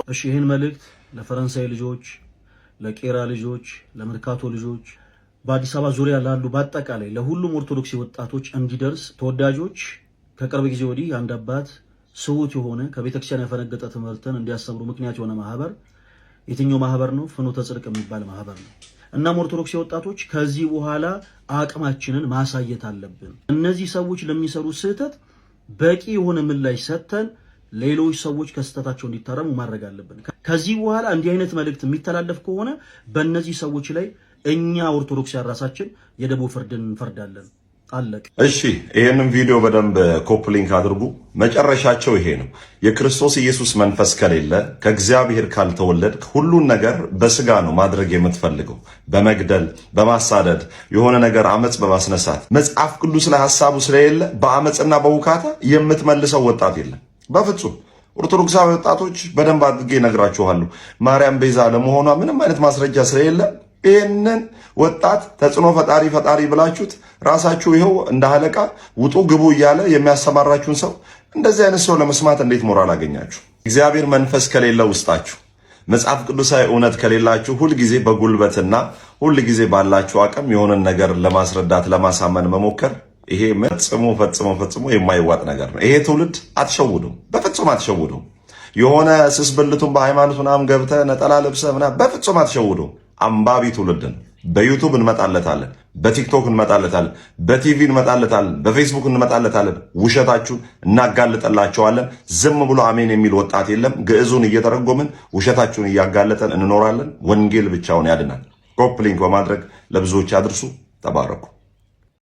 እሺ ይሄን መልእክት ለፈረንሳይ ልጆች፣ ለቄራ ልጆች፣ ለመርካቶ ልጆች፣ በአዲስ አበባ ዙሪያ ላሉ በአጠቃላይ ለሁሉም ኦርቶዶክስ ወጣቶች እንዲደርስ ተወዳጆች ከቅርብ ጊዜ ወዲህ አንድ አባት ስውት የሆነ ከቤተክርስቲያን ያፈነገጠ ትምህርትን እንዲያስተምሩ ምክንያት የሆነ ማህበር የትኛው ማህበር ነው? ፍኖተ ጽድቅ የሚባል ማህበር ነው። እናም ኦርቶዶክስ ወጣቶች ከዚህ በኋላ አቅማችንን ማሳየት አለብን። እነዚህ ሰዎች ለሚሰሩ ስህተት በቂ የሆነ ምላሽ ሰጥተን ሌሎች ሰዎች ከስህተታቸው እንዲታረሙ ማድረግ አለብን። ከዚህ በኋላ እንዲህ አይነት መልእክት የሚተላለፍ ከሆነ በእነዚህ ሰዎች ላይ እኛ ኦርቶዶክስ ራሳችን የደቦ ፍርድን እንፈርዳለን። አለቀ። እሺ ይሄንን ቪዲዮ በደንብ ኮፒ ሊንክ አድርጉ። መጨረሻቸው ይሄ ነው። የክርስቶስ ኢየሱስ መንፈስ ከሌለ ከእግዚአብሔር ካልተወለድክ ሁሉን ነገር በስጋ ነው ማድረግ የምትፈልገው፣ በመግደል በማሳደድ የሆነ ነገር አመጽ በማስነሳት መጽሐፍ ቅዱስ ላይ ሐሳቡ ስለሌለ በአመጽና በውካታ የምትመልሰው ወጣት የለም በፍጹም። ኦርቶዶክሳዊ ወጣቶች በደንብ አድርጌ እነግራችኋለሁ። ማርያም ቤዛ ለመሆኗ ምንም አይነት ማስረጃ ስለሌለ ይህንን ወጣት ተጽዕኖ ፈጣሪ ብላችሁት ራሳችሁ ይኸው እንደ አለቃ ውጡ ግቡ እያለ የሚያሰማራችሁን ሰው እንደዚህ አይነት ሰው ለመስማት እንዴት ሞራል አገኛችሁ? እግዚአብሔር መንፈስ ከሌለ ውስጣችሁ፣ መጽሐፍ ቅዱሳዊ እውነት ከሌላችሁ ሁልጊዜ በጉልበትና ሁልጊዜ ባላችሁ አቅም የሆነን ነገር ለማስረዳት ለማሳመን መሞከር ይሄ ፈጽሞ የማይዋጥ ነገር ነው። ይሄ ትውልድ አትሸውዱም፣ በፍጹም አትሸውዱም። የሆነ ስስብልቱን በሃይማኖት ምናምን ገብተህ ነጠላ ለብሰህ ምናምን በፍጹም አትሸውዱም። አንባቢ ትውልድን በዩቱብ እንመጣለታለን፣ በቲክቶክ እንመጣለታለን፣ በቲቪ እንመጣለታለን፣ በፌስቡክ እንመጣለታለን። ውሸታችሁን እናጋልጠላቸዋለን። ዝም ብሎ አሜን የሚል ወጣት የለም። ግዕዙን እየተረጎምን ውሸታችሁን እያጋለጠን እንኖራለን። ወንጌል ብቻውን ያድናል። ኮፕ ሊንክ በማድረግ ለብዙዎች አድርሱ። ተባረኩ።